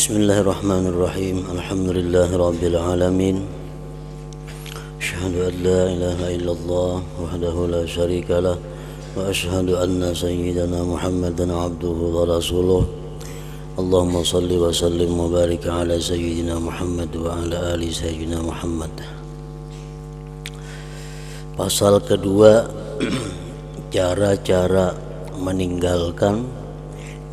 Bismillahirrahmanirrahim. Alhamdulillahirabbil alamin. Asyhadu an la ilaha illallah wahdahu la syarikalah wa asyhadu anna sayyidana Muhammadan abduhu wa rasuluh. Allahumma salli wa sallim wa barik ala sayyidina Muhammad wa ala ali sayyidina Muhammad. Pasal kedua, cara-cara meninggalkan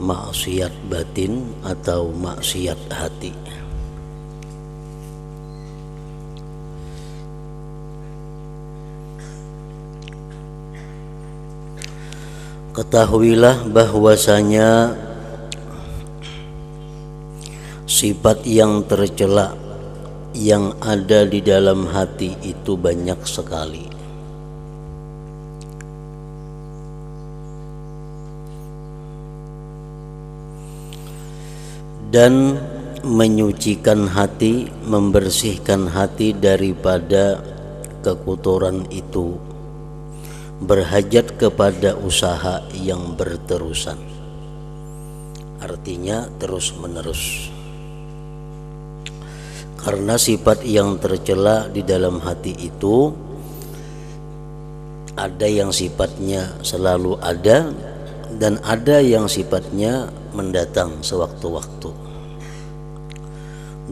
maksiat batin atau maksiat hati. Ketahuilah bahwasanya sifat yang tercela yang ada di dalam hati itu banyak sekali. Dan menyucikan hati, membersihkan hati daripada kekotoran itu berhajat kepada usaha yang berterusan, artinya terus menerus. Karena sifat yang tercela di dalam hati itu ada yang sifatnya selalu ada dan ada yang sifatnya mendatang sewaktu-waktu.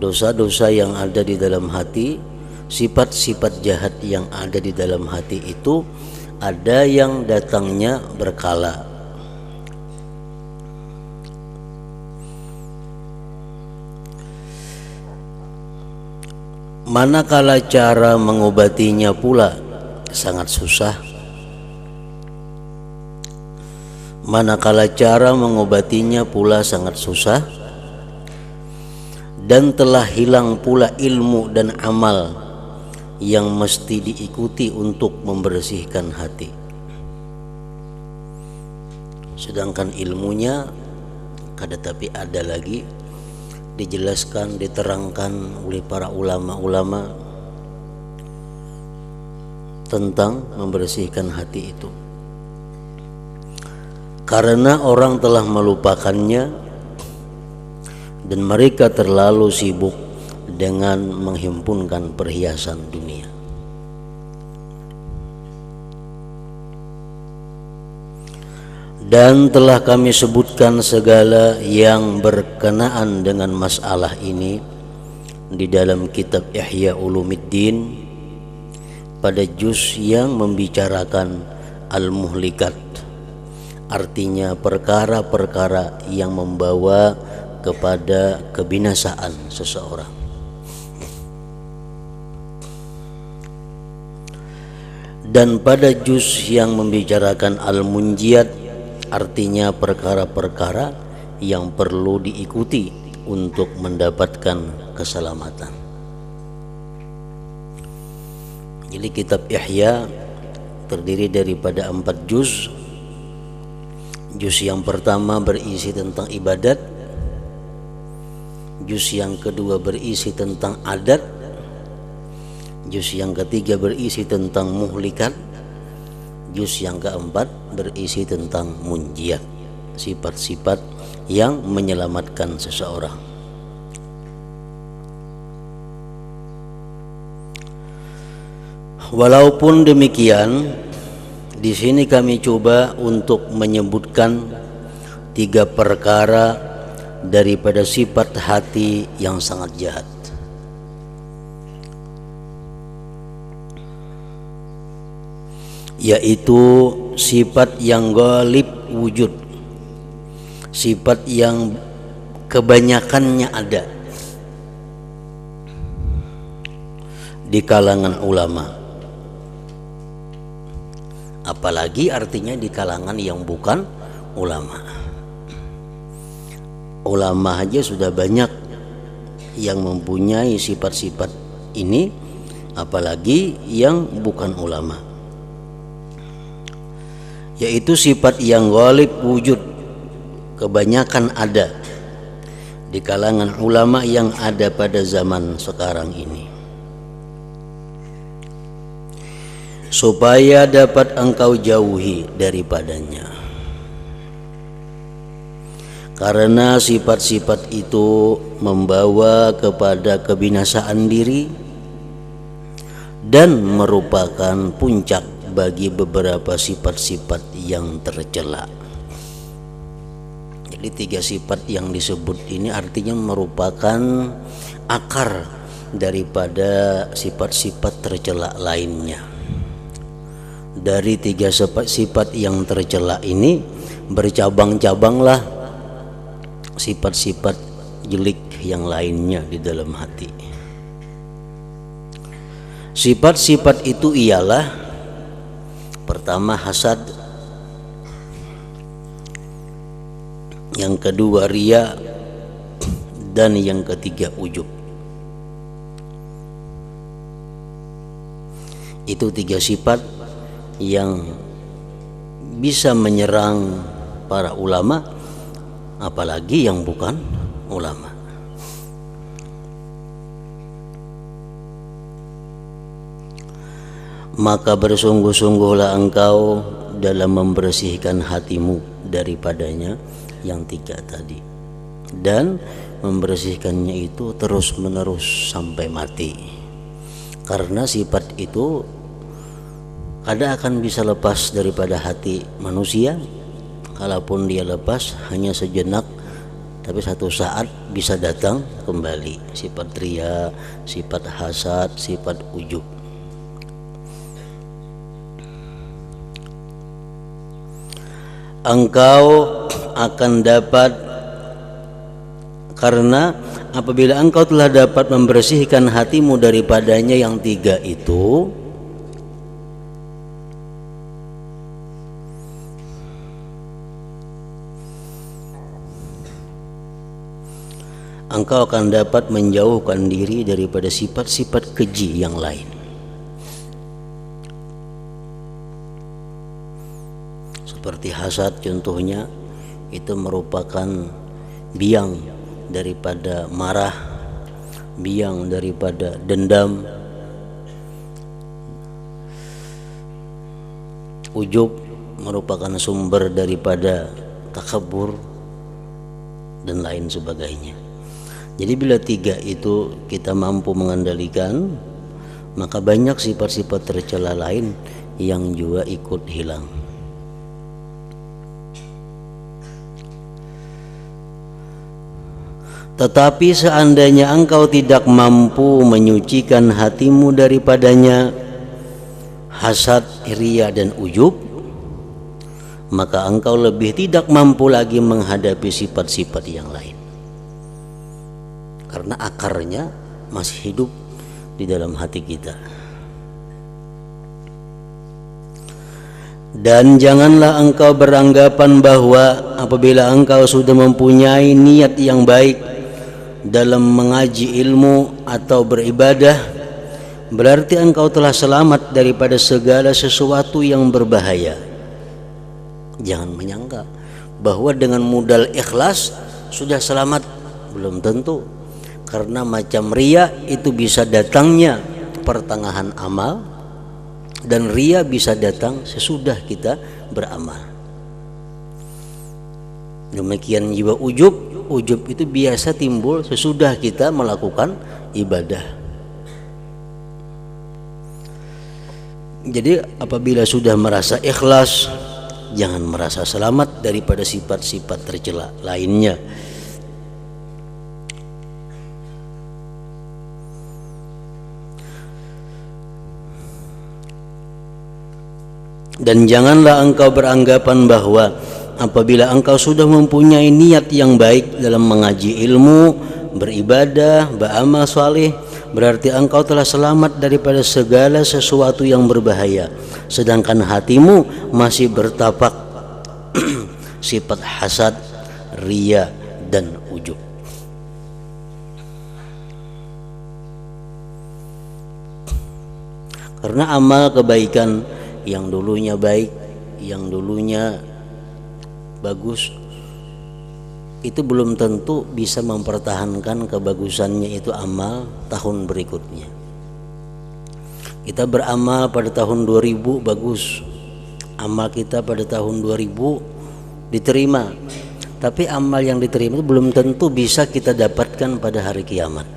Dosa-dosa yang ada di dalam hati, sifat-sifat jahat yang ada di dalam hati itu ada yang datangnya berkala. Manakala cara mengobatinya pula sangat susah. Manakala cara mengobatinya pula sangat susah, dan telah hilang pula ilmu dan amal yang mesti diikuti untuk membersihkan hati. Sedangkan ilmunya tapi ada lagi dijelaskan, diterangkan oleh para ulama-ulama tentang membersihkan hati itu. Karena orang telah melupakannya dan mereka terlalu sibuk dengan menghimpunkan perhiasan dunia. Dan telah kami sebutkan segala yang berkenaan dengan masalah ini di dalam kitab Ihya Ulumuddin pada juz yang membicarakan al-muhlikat, artinya perkara-perkara yang membawa kepada kebinasaan seseorang. Dan pada juz yang membicarakan al-munjiyat, artinya perkara-perkara yang perlu diikuti untuk mendapatkan keselamatan. Jadi kitab Ihya terdiri daripada 4 juz. Juz yang pertama berisi tentang ibadat, juz yang kedua berisi tentang adat, juz yang ketiga berisi tentang muhlikat, juz yang keempat berisi tentang munjiat, sifat-sifat yang menyelamatkan seseorang. Walaupun demikian, di sini kami coba untuk menyebutkan 3 perkara daripada sifat hati yang sangat jahat. Yaitu sifat yang ghalib wujud, sifat yang kebanyakannya ada di kalangan ulama, apalagi artinya di kalangan yang bukan ulama. Ulama aja sudah banyak yang mempunyai sifat-sifat ini, apalagi yang bukan ulama. Yaitu sifat yang ghalib wujud, kebanyakan ada di kalangan ulama yang ada pada zaman sekarang ini. Supaya dapat engkau jauhi daripadanya. Karena sifat-sifat itu membawa kepada kebinasaan diri dan merupakan puncak bagi beberapa sifat-sifat yang tercela. Jadi 3 sifat yang disebut ini artinya merupakan akar daripada sifat-sifat tercela lainnya. Dari 3 sifat yang tercela ini bercabang-cabanglah sifat-sifat jelek yang lainnya di dalam hati. Sifat-sifat itu ialah pertama hasad, yang kedua riya, dan yang ketiga ujub. Itu 3 sifat yang bisa menyerang para ulama, apalagi yang bukan ulama. Maka bersungguh-sungguhlah engkau dalam membersihkan hatimu daripadanya yang 3 tadi, dan membersihkannya itu terus menerus sampai mati. Karena sifat itu kadang akan bisa lepas daripada hati manusia. Kalaupun dia lepas hanya sejenak, tapi satu saat bisa datang kembali. Sifat riya, sifat hasad, sifat ujub. Engkau akan dapat, karena apabila engkau telah dapat membersihkan hatimu daripadanya yang 3 itu, engkau akan dapat menjauhkan diri daripada sifat-sifat keji yang lain. Seperti hasad contohnya, itu merupakan biang daripada marah, biang daripada dendam. Ujub merupakan sumber daripada takabur dan lain sebagainya. Jadi bila 3 itu kita mampu mengendalikan, maka banyak sifat-sifat tercela lain yang juga ikut hilang. Tetapi seandainya engkau tidak mampu menyucikan hatimu daripadanya hasad, riya, dan ujub, maka engkau lebih tidak mampu lagi menghadapi sifat-sifat yang lain, karena akarnya masih hidup di dalam hati kita. Dan janganlah engkau beranggapan bahwa apabila engkau sudah mempunyai niat yang baik dalam mengaji ilmu atau beribadah, berarti engkau telah selamat daripada segala sesuatu yang berbahaya. Jangan menyangka bahwa dengan modal ikhlas sudah selamat, belum tentu. Karena macam riya itu bisa datangnya pertengahan amal, dan riya bisa datang sesudah kita beramal. Demikian juga ujub. Ujub itu biasa timbul sesudah kita melakukan ibadah. Jadi apabila sudah merasa ikhlas, jangan merasa selamat daripada sifat-sifat tercela lainnya. Dan janganlah engkau beranggapan bahwa apabila engkau sudah mempunyai niat yang baik dalam mengaji ilmu, beribadah, beramal saleh, berarti engkau telah selamat daripada segala sesuatu yang berbahaya, sedangkan hatimu masih bertapak sifat hasad, riya, dan ujub. Karena amal kebaikan yang dulunya baik, yang dulunya bagus, itu belum tentu bisa mempertahankan kebagusannya itu amal tahun berikutnya. Kita beramal pada tahun 2000 bagus, amal kita pada tahun 2000 diterima, Tapi amal yang diterima itu belum tentu bisa kita dapatkan pada hari kiamat,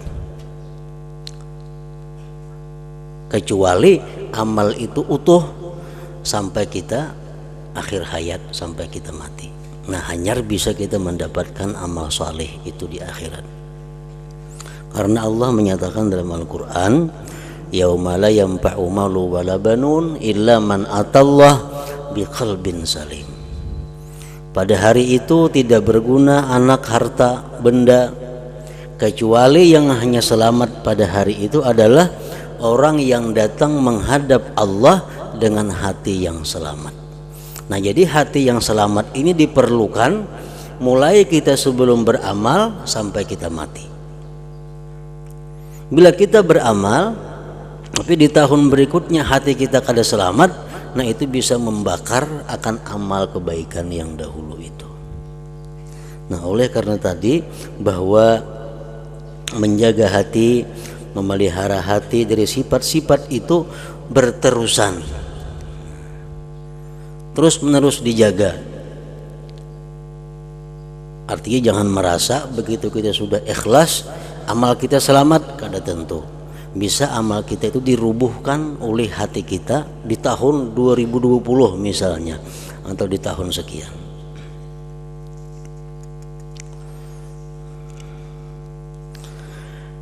kecuali amal itu utuh sampai kita akhir hayat, sampai kita mati. Nah, hanya bisa kita mendapatkan amal saleh itu di akhirat. Karena Allah menyatakan dalam Al-Quran, yauma la yanfa'u malu wala banun illa man atallah biqalbin salim. Pada hari itu tidak berguna anak, harta, benda, kecuali yang hanya selamat pada hari itu adalah orang yang datang menghadap Allah dengan hati yang selamat. Nah, jadi hati yang selamat ini diperlukan mulai kita sebelum beramal sampai kita mati. Bila kita beramal tapi di tahun berikutnya hati kita kada selamat, nah itu bisa membakar akan amal kebaikan yang dahulu itu. Nah, oleh karena tadi bahwa menjaga hati, memelihara hati dari sifat-sifat itu berterusan, terus menerus dijaga. Artinya jangan merasa begitu kita sudah ikhlas amal kita selamat, kada tentu. Bisa amal kita itu dirubuhkan oleh hati kita di tahun 2020 misalnya, atau di tahun sekian.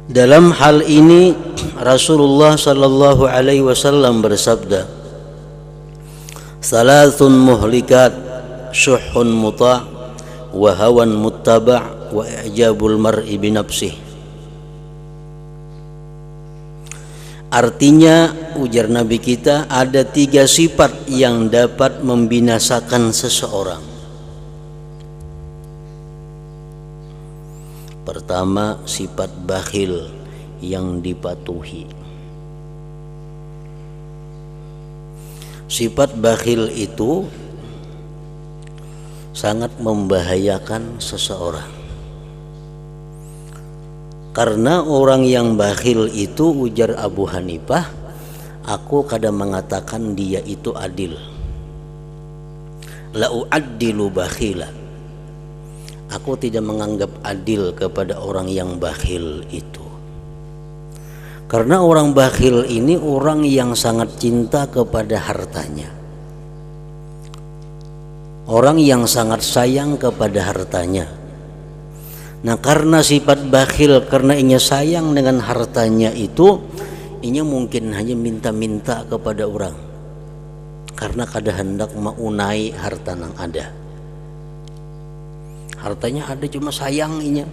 Dalam hal ini Rasulullah sallallahu alaihi wasallam bersabda, "Salasun muhlikat, syuhun muta' wa hawan muttaba' wa i'jabul mar'i bi nafsihi." Artinya, ujar Nabi kita, ada 3 sifat yang dapat membinasakan seseorang. Pertama, sifat bakhil yang dipatuhi. Sifat bakhil itu sangat membahayakan seseorang. Karena orang yang bakhil itu, ujar Abu Hanifah, aku kadang mengatakan dia itu adil. La u'addilu bakhila. Aku tidak menganggap adil kepada orang yang bakhil itu. Karena orang bakhil ini orang yang sangat cinta kepada hartanya. Orang yang sangat sayang kepada hartanya. Nah, karena sifat bakhil, karena inya sayang dengan hartanya itu, inya mungkin hanya minta-minta kepada orang. Karena kada hendak maunai harta nang ada. Hartanya ada cuma sayang inya.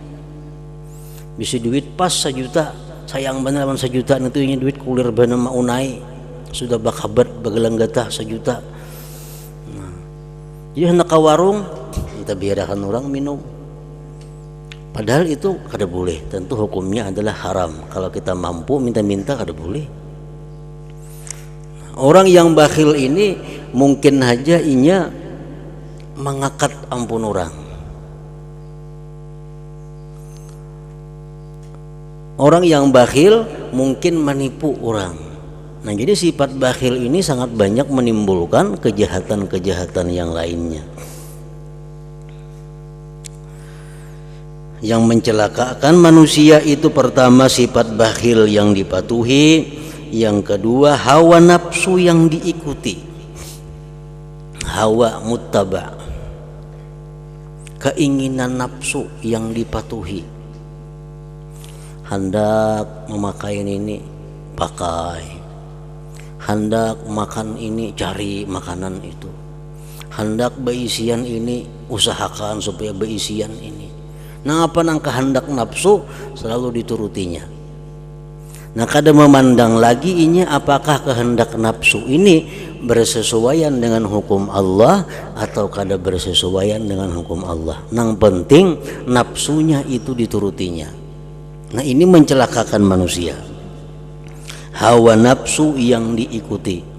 Bisa duit pas 1 juta, sayang bener 1 juta, nanti inya duit kulir bener maunai. Sudah bakabat bagelang gatah 1 juta. Nah, jadi hendak ke warung, kita biarkan orang minum. Padahal itu kada boleh, tentu hukumnya adalah haram. Kalau kita mampu minta-minta kada boleh. Orang yang bakhil ini mungkin saja inya mengakat ampun orang. Orang yang bakhil mungkin menipu orang. Nah, jadi sifat bakhil ini sangat banyak menimbulkan kejahatan-kejahatan yang lainnya. Yang mencelakakan manusia itu pertama sifat bakhil yang dipatuhi, yang kedua hawa nafsu yang diikuti, hawa muttaba', keinginan nafsu yang dipatuhi. Hendak memakai ini pakai, hendak makan ini cari makanan itu, hendak beisian ini usahakan supaya beisian ini. Nah, apa nang kehendak nafsu selalu diturutinya. Nah, kada memandang lagi inya apakah kehendak nafsu ini bersesuaian dengan hukum Allah atau kada bersesuaian dengan hukum Allah. Nang penting nafsunya itu diturutinya. Nah, ini mencelakakan manusia. Hawa nafsu yang diikuti.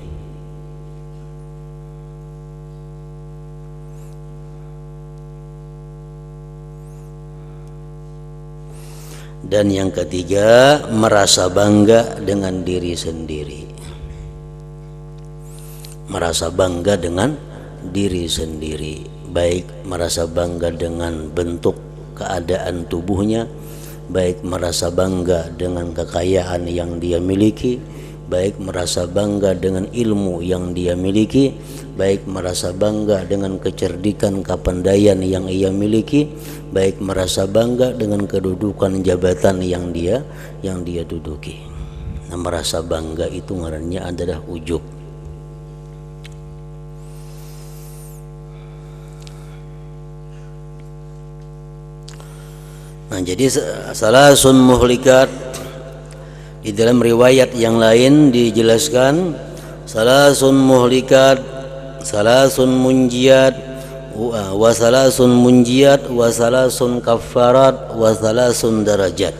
Dan yang ketiga, merasa bangga dengan diri sendiri. Merasa bangga dengan diri sendiri. baik merasa bangga dengan bentuk keadaan tubuhnya, baik merasa bangga dengan kekayaan yang dia miliki, baik merasa bangga dengan ilmu yang dia miliki, baik merasa bangga dengan kecerdikan kepandaian yang ia miliki, baik merasa bangga dengan kedudukan jabatan yang dia duduki. Nah, merasa bangga itu ngarannya adalah ujub. Nah, jadi salasun muhlikat, di dalam riwayat yang lain dijelaskan salasun muhlikat, salasun munjiat, wa salasun munjiat, wa salasun kaffarat, wa salasun darajat.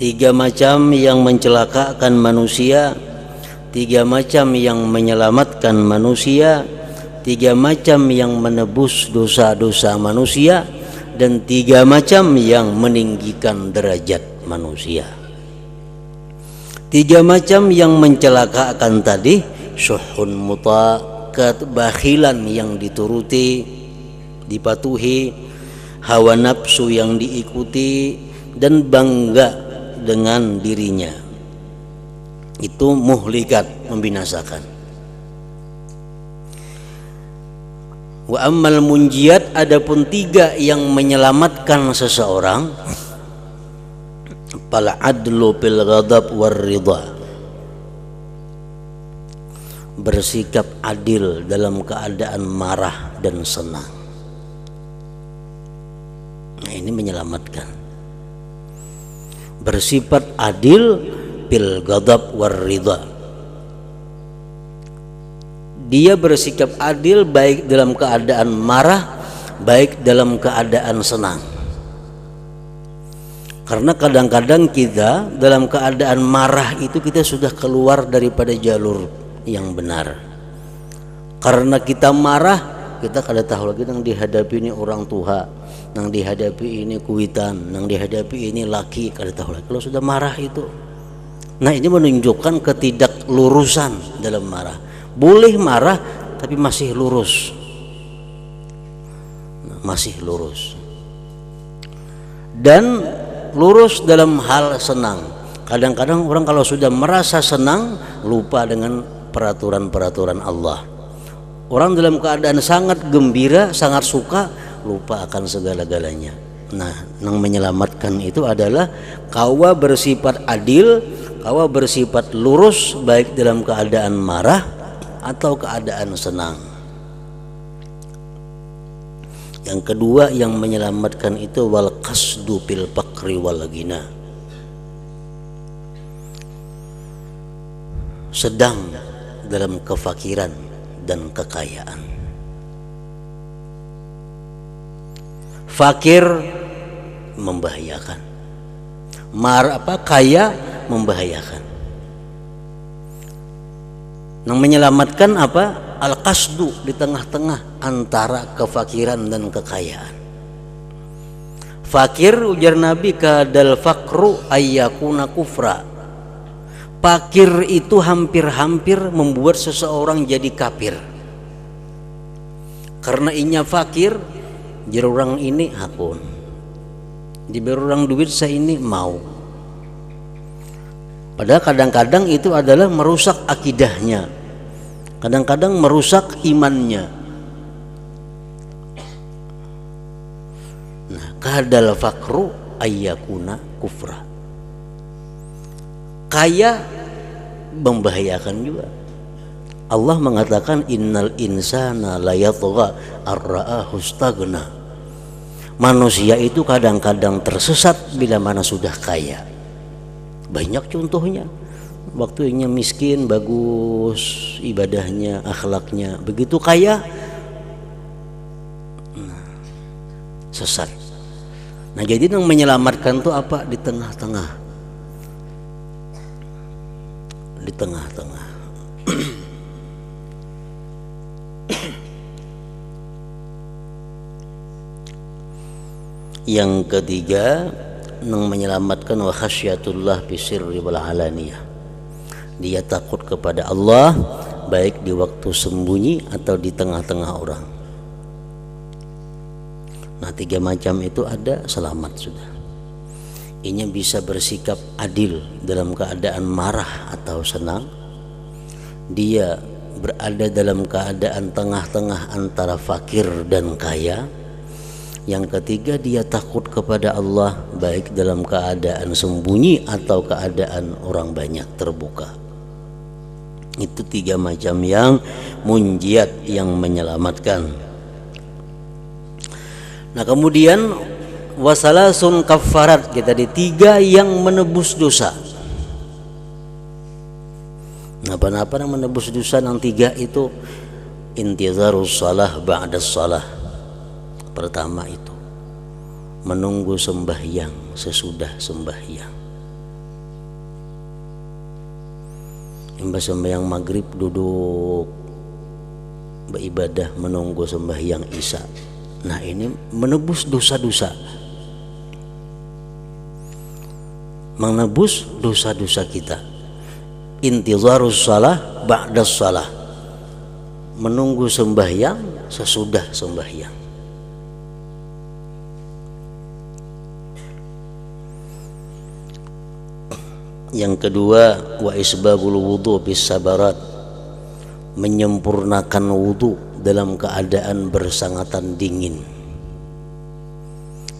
3 macam yang mencelakakan manusia, 3 macam yang menyelamatkan manusia, 3 macam yang menebus dosa-dosa manusia, dan 3 macam yang meninggikan derajat manusia. 3 macam yang mencelakakan tadi, syuhun muta, kebakhilan yang dituruti, dipatuhi, hawa nafsu yang diikuti, dan bangga dengan dirinya. Itu muhlikat, membinasakan. Wa ammal munjiat, adapun 3 yang menyelamatkan seseorang, fal adlu fil ghadab war ridha, bersikap adil dalam keadaan marah dan senang. Nah, ini menyelamatkan. Bersifat adil fil ghadab war ridha, dia bersikap adil baik dalam keadaan marah, baik dalam keadaan senang. Karena kadang-kadang kita dalam keadaan marah itu kita sudah keluar daripada jalur yang benar. Karena kita marah, kita kada tahu lagi nang dihadapi ini orang tua, nang dihadapi ini kuitan, nang dihadapi ini laki, kada tahu lagi kalau sudah marah itu. Nah, ini menunjukkan ketidaklurusan dalam marah. Boleh marah tapi masih lurus, masih lurus, dan lurus dalam hal senang. Kadang-kadang orang kalau sudah merasa senang lupa dengan peraturan-peraturan Allah. Orang dalam keadaan sangat gembira, sangat suka, lupa akan segala-galanya. Nah, yang menyelamatkan itu adalah kawa bersifat adil, kawa bersifat lurus baik dalam keadaan marah atau keadaan senang. Yang kedua yang menyelamatkan itu wal qasdu fil faqri wal ghina, sedang dalam kefakiran dan kekayaan. Fakir membahayakan, kaya membahayakan. Yang menyelamatkan apa? Al-qasdu, di tengah-tengah antara kefakiran dan kekayaan. Fakir, ujar Nabi, kadal fakru ayyakuna kufra. Fakir itu hampir-hampir membuat seseorang jadi kafir. Karena inya fakir, jadi orang ini hakun, diberi orang duit saya ini mau. Padahal kadang-kadang itu adalah merusak akidahnya, kadang-kadang merusak imannya. Nah, kadal fakru ayyakuna kufra, kaya membahayakan juga. Allah mengatakan innal insana la yatgha ar-ra'ahu istaghna. Manusia itu kadang-kadang tersesat bila mana sudah kaya. Banyak contohnya. Waktunya miskin bagus ibadahnya, akhlaknya. Begitu kaya sesat. Nah, jadi yang menyelamatkan itu apa? Di tengah-tengah. Di tengah-tengah. Yang ketiga yang menyelamatkan wa khasyatullah fi sirri wal alaniyah, dia takut kepada Allah baik di waktu sembunyi atau di tengah-tengah orang. Nah 3 macam itu ada, selamat sudah. Ini bisa bersikap adil dalam keadaan marah atau senang. Dia berada dalam keadaan tengah-tengah antara fakir dan kaya. Yang ketiga, dia takut kepada Allah baik dalam keadaan sembunyi atau keadaan orang banyak terbuka. Itu 3 macam yang munjiat, yang menyelamatkan. Nah kemudian wasalasun kafarat, kita di 3 yang menebus dosa. Nah apa yang menebus dosa yang 3 itu? Intizarus salah ba'das salah. Pertama itu menunggu sembahyang sesudah sembahyang. Imbas sembahyang maghrib duduk beribadah menunggu sembahyang isya. Nah ini menebus dosa-dosa, menebus dosa-dosa kita. Intizarus salah ba'das salah, menunggu sembahyang sesudah sembahyang. Yang kedua, wa isbagul wudu bis sabarat, menyempurnakan wudu dalam keadaan bersangatan dingin.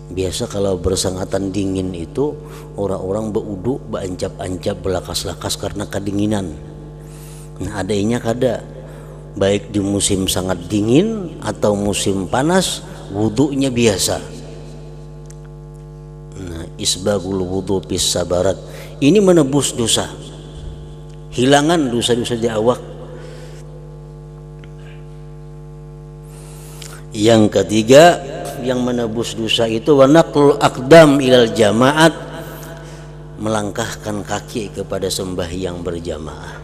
Biasa kalau bersangatan dingin itu orang-orang berwudu beancap-ancap, belakas-lakas karena kedinginan. Nah adanya kada, baik di musim sangat dingin atau musim panas, wudunya biasa. Nah isbagul wudu bis sabarat, ini menebus dosa, hilangan dosa-dosa di awak. Yang ketiga yang menebus dosa itu wanaqlul aqdam ilal jamaat, melangkahkan kaki kepada sembahyang berjamaah.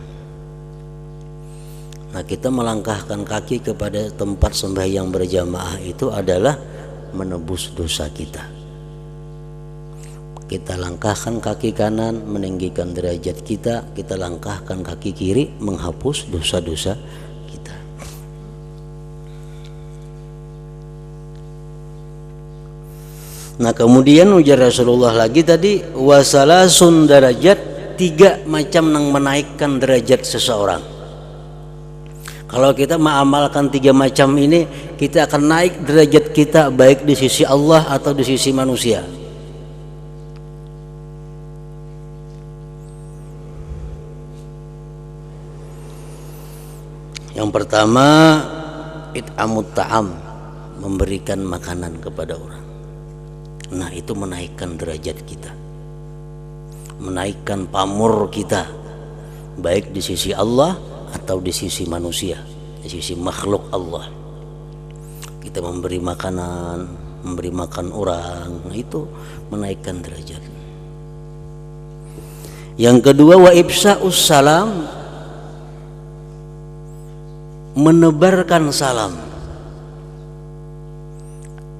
Nah kita melangkahkan kaki kepada tempat sembahyang berjamaah itu adalah menebus dosa kita. Kita langkahkan kaki kanan meninggikan derajat kita, kita langkahkan kaki kiri menghapus dosa-dosa kita. Nah kemudian ujar Rasulullah lagi tadi, wasalasun derajat, 3 macam yang menaikkan derajat seseorang. Kalau kita mengamalkan 3 macam ini, kita akan naik derajat kita baik di sisi Allah atau di sisi manusia. Yang pertama, it'amut ta'am, memberikan makanan kepada orang. Nah itu menaikkan derajat kita, menaikkan pamor kita baik di sisi Allah atau di sisi manusia, di sisi makhluk Allah. Kita memberi makanan, memberi makan orang, nah itu menaikkan derajat. Yang kedua, wa ibsa'us salam, menebarkan salam.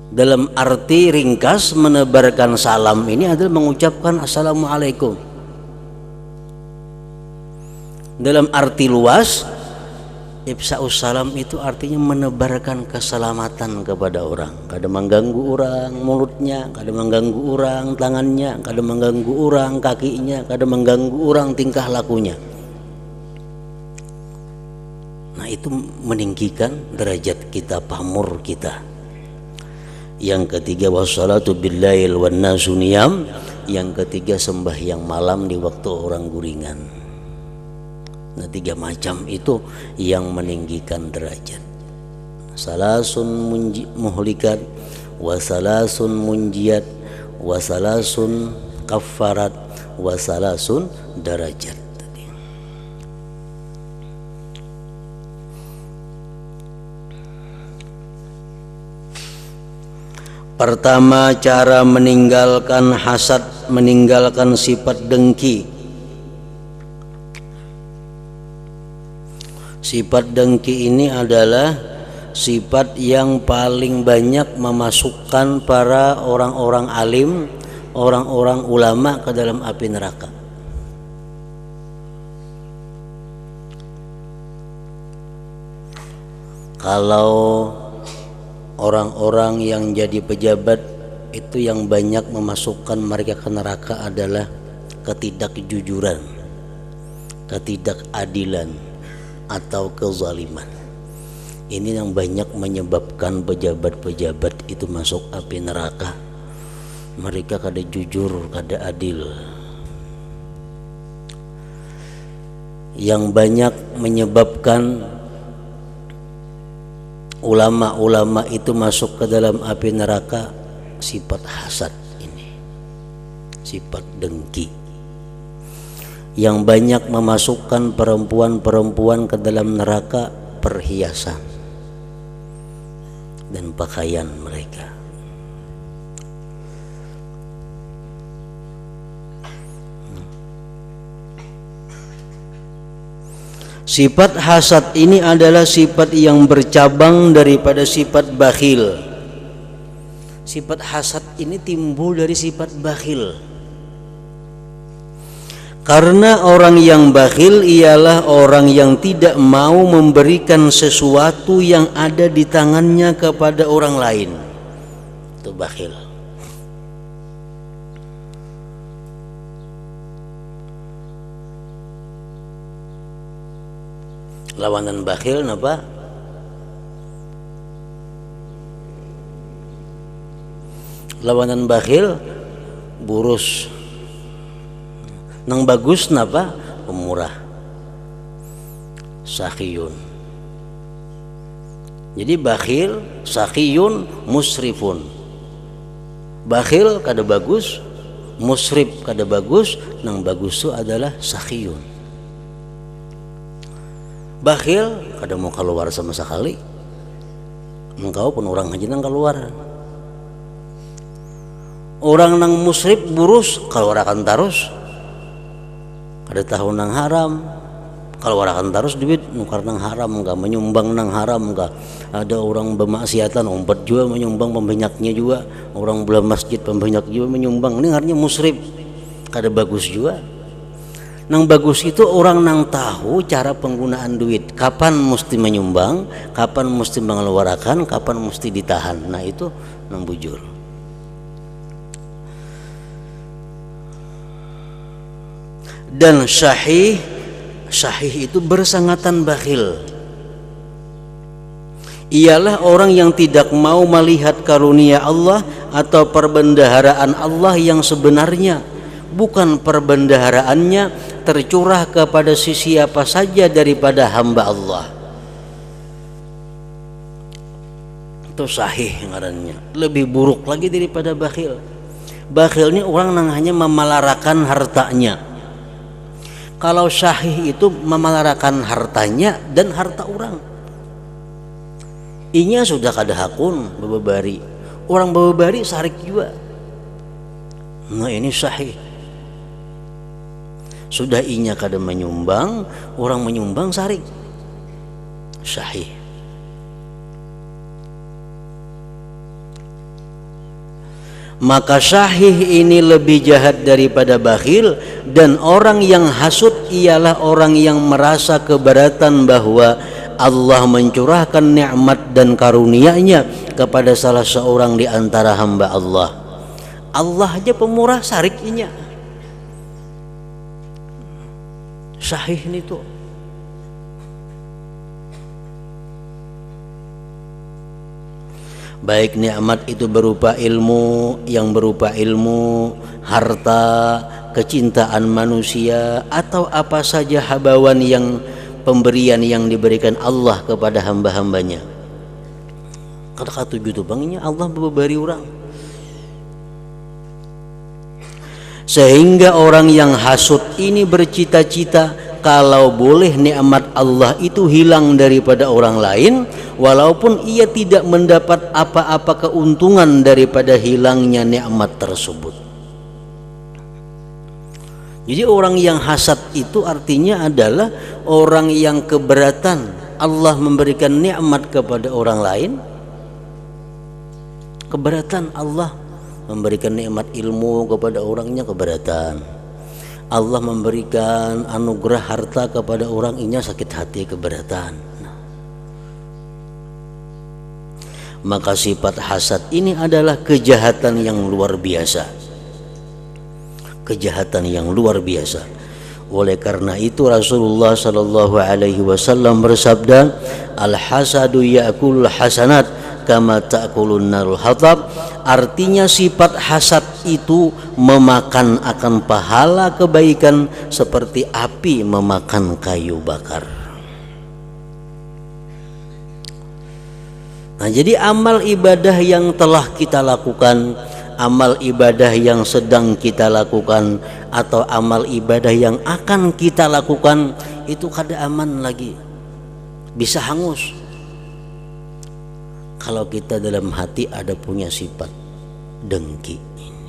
Dalam arti ringkas, menebarkan salam ini adalah mengucapkan assalamualaikum. Dalam arti luas, ibsa'us salam itu artinya menebarkan keselamatan kepada orang. Kada mengganggu orang mulutnya, kada mengganggu orang tangannya, kada mengganggu orang kakinya, kada mengganggu orang tingkah lakunya. Nah itu meninggikan derajat kita, pamor kita. Yang ketiga, wassalatu billail wan nasu niyam. Yang ketiga, sembahyang malam di waktu orang guringan. Nah 3 macam itu yang meninggikan derajat. Salasun muhlikat, wasalasun munjiat, wasalasun kafarat, wasalasun derajat. Pertama, cara meninggalkan hasad, meninggalkan sifat dengki. Sifat dengki ini adalah sifat yang paling banyak memasukkan para orang-orang alim, orang-orang ulama ke dalam api neraka. Kalau orang-orang yang jadi pejabat itu yang banyak memasukkan mereka ke neraka adalah ketidakjujuran, ketidakadilan, atau kezaliman. Ini yang banyak menyebabkan pejabat-pejabat itu masuk api neraka. Mereka kada jujur, kada adil. Yang banyak menyebabkan ulama-ulama itu masuk ke dalam api neraka sifat hasad ini, sifat dengki. Yang banyak memasukkan perempuan-perempuan ke dalam neraka perhiasan dan pakaian mereka. Sifat hasad ini adalah sifat yang bercabang daripada sifat bakhil. Sifat hasad ini timbul dari sifat bakhil. Karena orang yang bakhil ialah orang yang tidak mau memberikan sesuatu yang ada di tangannya kepada orang lain. Itu bakhil. Lawanan bakhil napa? Lawanan bakhil burus. Nang bagus napa? Pemurah. Sakhiyun. Jadi bakhil, sakhiyun, musrifun. Bakhil kada bagus, musrif kada bagus, nang bagus itu adalah sakhiyun. Bakhil kada mau keluar sama sekali. Engkau pun orang aja nang keluar. Orang nang musrif burus keluar akan terus. Kada tahu nang haram, keluar akan terus duit nukar nang haram enggak, menyumbang nang haram enggak. Ada orang bermaksiatan umpet juga menyumbang pembanyaknya juga. Orang belah masjid pembanyak juga menyumbang. Ini artinya musrif. Kada bagus juga. Nang bagus itu orang nang tahu cara penggunaan duit, kapan mesti menyumbang, kapan mesti mengeluarkan, kapan mesti ditahan. Nah itu nang bujur. Dan syahih itu bersangatan bakhil. Ialah orang yang tidak mau melihat karunia Allah atau perbendaharaan Allah yang sebenarnya, bukan perbendaharaannya tercurah kepada siapa saja daripada hamba Allah. Itu sahih ngarannya. Lebih buruk lagi daripada bakhil. Bakhil ini orang yang hanya memalarakan hartanya. Kalau sahih itu memalarakan hartanya dan harta orang. Inya sudah kada hakun bababari. Orang bababari sarik juga. Nah ini sahih. Sudah inya kada menyumbang, orang menyumbang sarik. Sahih. Maka sahih ini lebih jahat daripada bakhil, dan orang yang hasud ialah orang yang merasa keberatan bahwa Allah mencurahkan nikmat dan karunia-Nya kepada salah seorang di antara hamba Allah. Allah aja pemurah sarik inya. Sahih ini tuh. Baik nikmat itu berupa ilmu, yang berupa ilmu, harta, kecintaan manusia, atau apa saja habawan yang pemberian yang diberikan Allah kepada hamba-hambanya. Kata-kata gitu bangnya Allah memberi orang. Sehingga orang yang hasud ini bercita-cita kalau boleh nikmat Allah itu hilang daripada orang lain, walaupun ia tidak mendapat apa-apa keuntungan daripada hilangnya nikmat tersebut. Jadi orang yang hasad itu artinya adalah orang yang keberatan Allah memberikan nikmat kepada orang lain. Keberatan Allah memberikan nikmat ilmu kepada orangnya, keberatan. Allah memberikan anugerah harta kepada orang, inya sakit hati, keberatan. Maka sifat hasad ini adalah kejahatan yang luar biasa. Kejahatan yang luar biasa. Oleh karena itu Rasulullah sallallahu alaihi wasallam bersabda, al-hasadu ya'kulul hasanat kama ta'kulun narul hatab. Artinya sifat hasad itu memakan akan pahala kebaikan seperti api memakan kayu bakar. Nah, jadi amal ibadah yang telah kita lakukan, amal ibadah yang sedang kita lakukan, atau amal ibadah yang akan kita lakukan itu kada aman lagi, bisa hangus kalau kita dalam hati ada punya sifat dengki ini.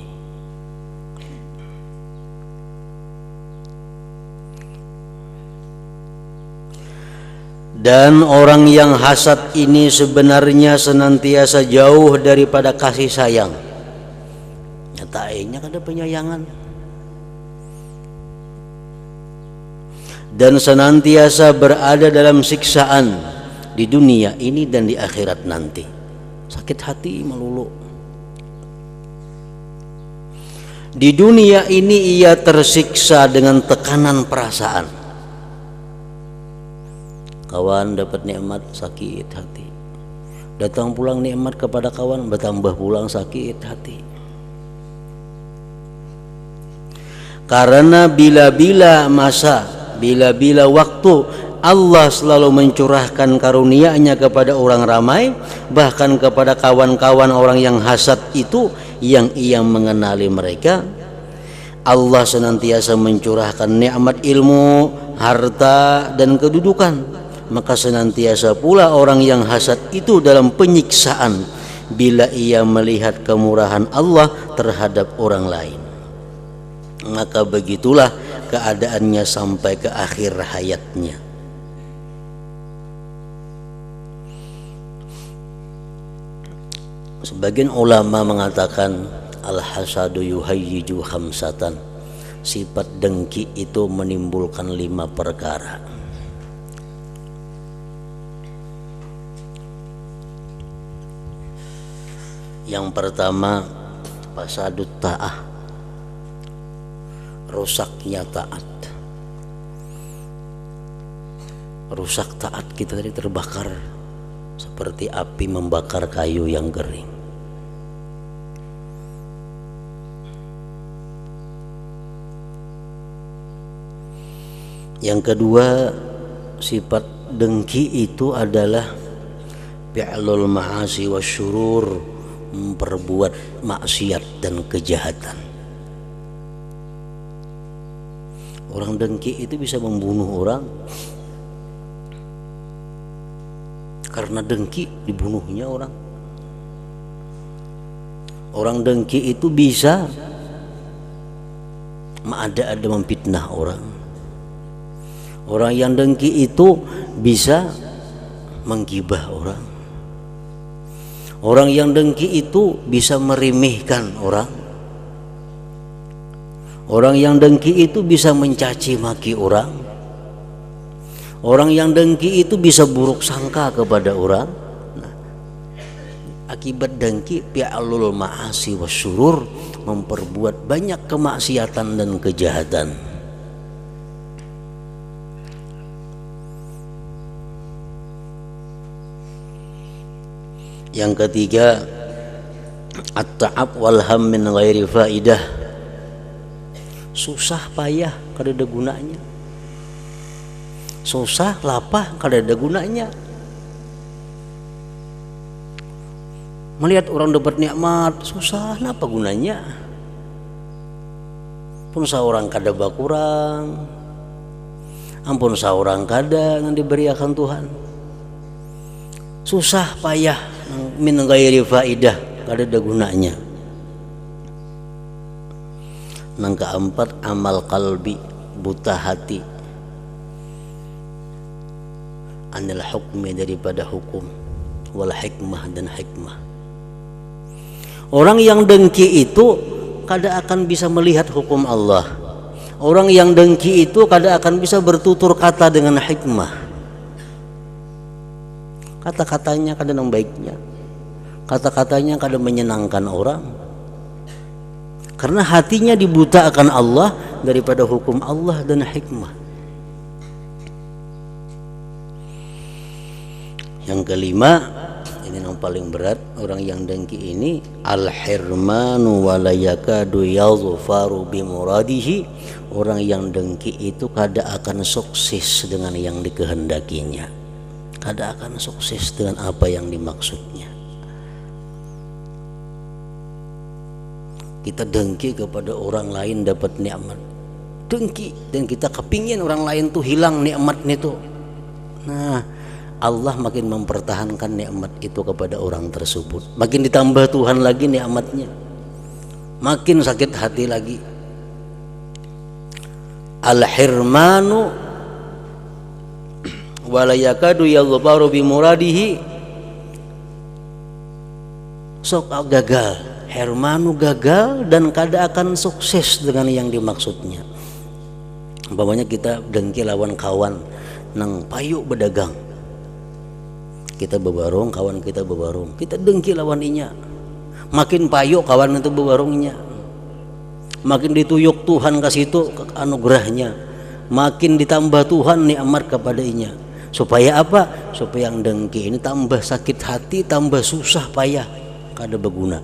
Dan orang yang hasad ini sebenarnya senantiasa jauh daripada kasih sayang. Nyatanya kada penyayangan. Dan senantiasa berada dalam siksaan di dunia ini dan di akhirat nanti. Sakit hati melulu. Di dunia ini ia tersiksa dengan tekanan perasaan. Kawan dapat nikmat, sakit hati. Datang pulang nikmat kepada kawan, bertambah pulang sakit hati. Karena bila-bila masa, bila-bila waktu Allah selalu mencurahkan karunia-Nya kepada orang ramai, bahkan kepada kawan-kawan orang yang hasad itu yang ia mengenali mereka. Allah senantiasa mencurahkan nikmat ilmu, harta dan kedudukan. Maka senantiasa pula orang yang hasad itu dalam penyiksaan bila ia melihat kemurahan Allah terhadap orang lain. Maka begitulah keadaannya sampai ke akhir hayatnya. Sebagian ulama mengatakan al-hasadu yuhayyiju khamsatan. Sifat dengki itu menimbulkan 5 perkara. Yang pertama, fasadut ta'ah, rusaknya taat. Rusak taat kita tadi terbakar seperti api membakar kayu yang kering. Yang kedua, sifat dengki itu adalah fi'lul ma'asi wasyurur, memperbuat maksiat dan kejahatan. Orang dengki itu bisa membunuh orang. Karena dengki dibunuhnya orang. Orang dengki itu bisa ada memfitnah orang. Orang yang dengki itu bisa menggibah orang. Orang yang dengki itu bisa meremehkan orang. Orang yang dengki itu bisa mencaci maki orang. Orang yang dengki itu bisa buruk sangka kepada orang. Nah, akibat dengki fi'lul ma'asi wasyurur, memperbuat banyak kemaksiatan dan kejahatan. Yang ketiga, at-ta'ab wal ham min ghairi faidah. Susah payah kada ada gunanya. Susah lapah kada ada gunanya. Melihat orang dapat nikmat, susah apa gunanya? Pun seorang kada bakurang, ampun seorang kada yang diberikan Tuhan. Susah payah min ghairi faidah, kada ada gunanya. Yang keempat, amal qalbi, buta hati anil hukmi, daripada hukum, wal hikmah, dan hikmah. Orang yang dengki itu kada akan bisa melihat hukum Allah. Orang yang dengki itu kada akan bisa bertutur kata dengan hikmah. Kata-katanya kada yang baiknya. kata-katanya kada menyenangkan orang. Karena hatinya dibutakan Allah daripada hukum Allah dan hikmah. Yang kelima, ini yang paling berat, orang yang dengki ini al-hirmanu wa la yakadu yadhfaru bi muradihi. Orang yang dengki itu kada akan sukses dengan yang dikehendakinya. Kada akan sukses dengan apa yang dimaksudnya. Kita dengki kepada orang lain dapat nikmat, dengki, dan kita kepingin orang lain tuh hilang nikmatnya tuh. Nah, Allah makin mempertahankan nikmat itu kepada orang tersebut. Makin ditambah Tuhan lagi nikmatnya, makin sakit hati lagi. Al-hirmanu wala yakadu yadhfaru bi muradihi. Sok gagal. Hermanu gagal dan kada akan sukses dengan yang dimaksudnya. Umpamanya kita dengki lawan kawan nang payu berdagang. Kita bebarung, kawan kita bebarung. Kita dengki lawan inya. Makin payu kawan itu bebarungnya. Makin dituyuk Tuhan kasih itu anugerahnya. Makin ditambah Tuhan nikmat kepada inya. Supaya apa? Supaya yang dengki ini tambah sakit hati, tambah susah payah, kada berguna.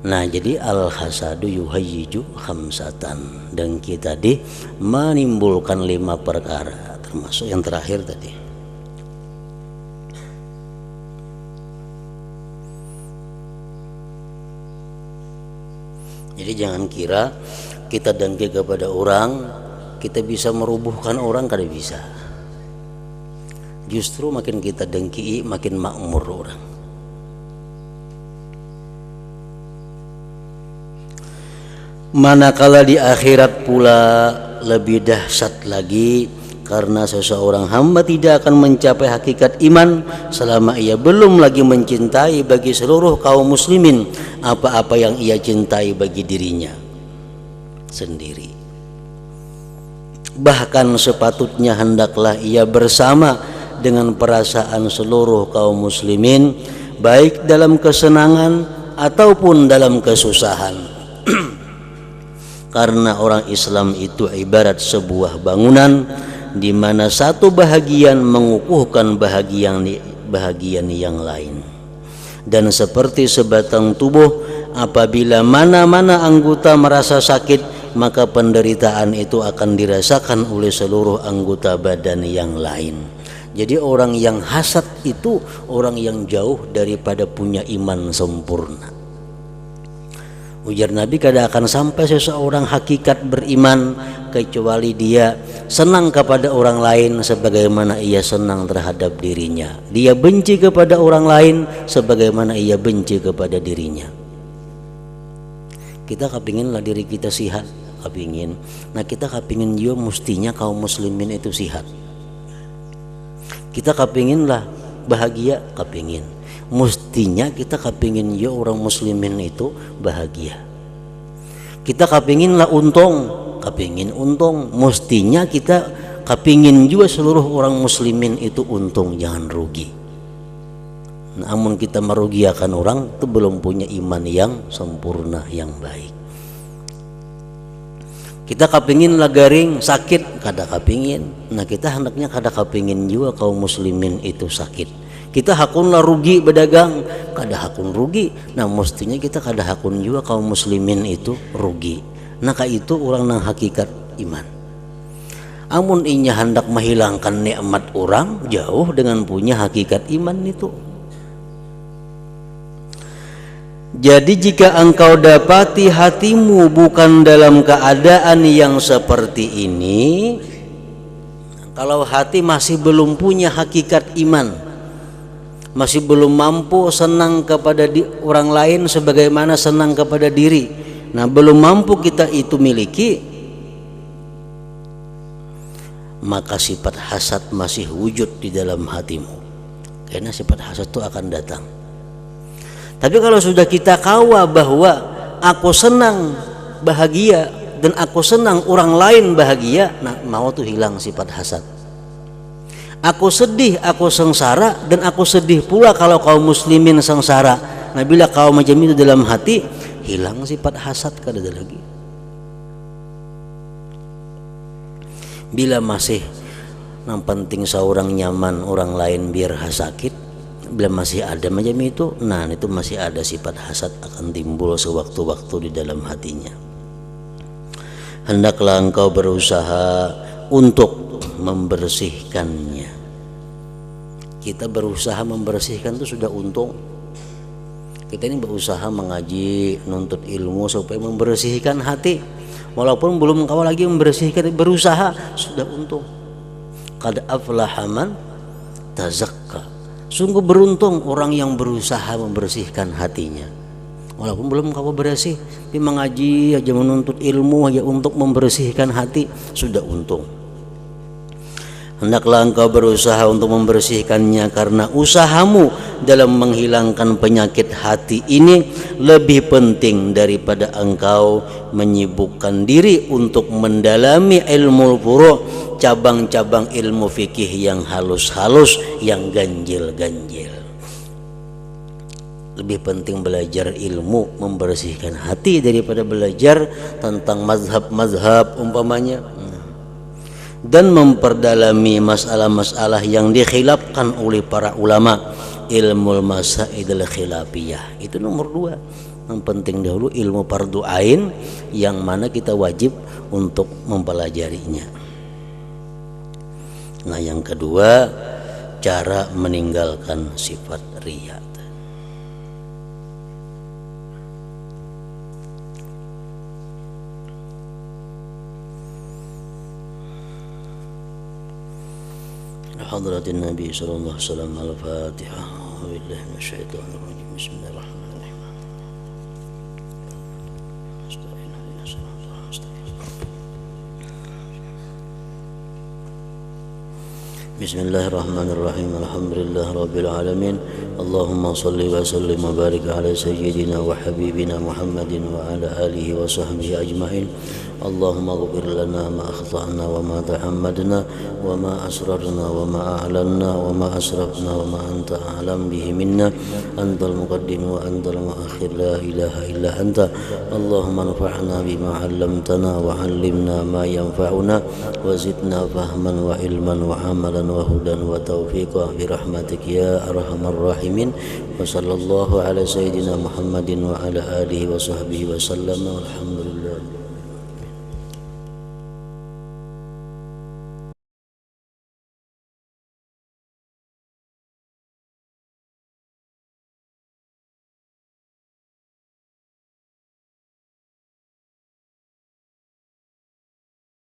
Nah, jadi al-hasadu yuhayyiju khamsatan. Dengki tadi menimbulkan 5 perkara, termasuk yang terakhir tadi. Jadi jangan kira kita dengki kepada orang kita bisa merubuhkan orang, kada bisa. Justru makin kita dengki makin makmur orang. Manakala di akhirat pula lebih dahsyat lagi, karena seseorang hamba tidak akan mencapai hakikat iman selama ia belum lagi mencintai bagi seluruh kaum muslimin apa-apa yang ia cintai bagi dirinya sendiri. Bahkan sepatutnya hendaklah ia bersama dengan perasaan seluruh kaum muslimin, baik dalam kesenangan ataupun dalam kesusahan. Karena orang Islam itu ibarat sebuah bangunan di mana satu bahagian mengukuhkan bahagian yang lain. Dan seperti sebatang tubuh, apabila mana-mana anggota merasa sakit, maka penderitaan itu akan dirasakan oleh seluruh anggota badan yang lain. Jadi orang yang hasad itu orang yang jauh daripada punya iman sempurna. Ujar Nabi, kada akan sampai seseorang hakikat beriman kecuali dia senang kepada orang lain sebagaimana ia senang terhadap dirinya. Dia benci kepada orang lain sebagaimana ia benci kepada dirinya. Kita kepinginlah diri kita sihat, kepingin. Nah, kita kepingin juga mestinya kaum muslimin itu sihat. Kita kepinginlah bahagia, kepingin. Mestinya kita kepingin ya orang muslimin itu bahagia. Kita kepinginlah untung, kepingin untung. Mestinya kita kepingin juga seluruh orang muslimin itu untung, jangan rugi. Namun kita merugiakan orang itu belum punya iman yang sempurna, yang baik. Kita kepinginlah garing sakit, kada kepingin. Nah, kita hendaknya kada kepingin juga kaum muslimin itu sakit. Kita hakunlah rugi berdagang, kada hakun rugi. Nah, mestinya kita kada hakun juga kaum muslimin itu rugi. Nah, itu orang nang hakikat iman. Amun inya hendak menghilangkan nikmat orang, jauh dengan punya hakikat iman itu. Jadi jika engkau dapati hatimu bukan dalam keadaan yang seperti ini, kalau hati masih belum punya hakikat iman, masih belum mampu senang kepada orang lain sebagaimana senang kepada diri, nah belum mampu kita itu miliki, maka sifat hasad masih wujud di dalam hatimu. Karena sifat hasad itu akan datang. Tapi kalau sudah kita kawa bahwa aku senang bahagia dan aku senang orang lain bahagia, nah mau tuh hilang sifat hasad. Aku sedih, aku sengsara, dan aku sedih pula kalau kaum muslimin sengsara. Nah, bila kau macam itu dalam hati, hilang sifat hasad kada ada lagi. Bila masih yang penting seorang nyaman, orang lain biar sakit, bila masih ada macam itu, nah itu masih ada sifat hasad akan timbul sewaktu-waktu di dalam hatinya. Hendaklah engkau berusaha untuk membersihkannya. Kita berusaha membersihkan itu sudah untung. Kita ini berusaha mengaji, nuntut ilmu supaya membersihkan hati. Walaupun belum kau lagi membersihkan, berusaha sudah untung. Qad aflaha man tazakka. Sungguh beruntung orang yang berusaha membersihkan hatinya. Walaupun belum kau bersih, tapi mengaji aja, menuntut ilmu aja untuk membersihkan hati sudah untung. Hendaklah engkau berusaha untuk membersihkannya, karena usahamu dalam menghilangkan penyakit hati ini lebih penting daripada engkau menyibukkan diri untuk mendalami ilmu furu', cabang-cabang ilmu fikih yang halus-halus, yang ganjil-ganjil. Lebih penting belajar ilmu membersihkan hati daripada belajar tentang mazhab-mazhab umpamanya, dan memperdalami masalah-masalah yang dikhilafkan oleh para ulama. Ilmu masail khilafiyah itu nomor 2. Yang penting dahulu ilmu fardu ain yang mana kita wajib untuk mempelajarinya. Nah, yang kedua, cara meninggalkan sifat riya. حضرة النبي صلى الله عليه وسلم. الفاتحة. بالله من الشيطان الرجيم. بسم الله الرحمن الرحيم. بسم الله الرحمن الرحيم. الحمد لله رب العالمين. اللهم صل وسلم وبارك على سيدنا وحبيبنا محمد وعلى آله وصحبه أجمعين. اللهم اغفر لنا ما أخطأنا وما تحمدنا وما أسررنا وما أعلنا وما أسرفنا وما أنت أعلم به منا. أنت المقدم وأنت المؤخر، لا إله إلا أنت. اللهم انفعنا بما علمتنا وعلمنا ما ينفعنا وزدنا فهما وعلما وعملا وهدى وتوفيقا برحمتك يا أرحم الراحمين. وصلى الله على سيدنا محمد وعلى آله وصحبه وسلم والحمد لله.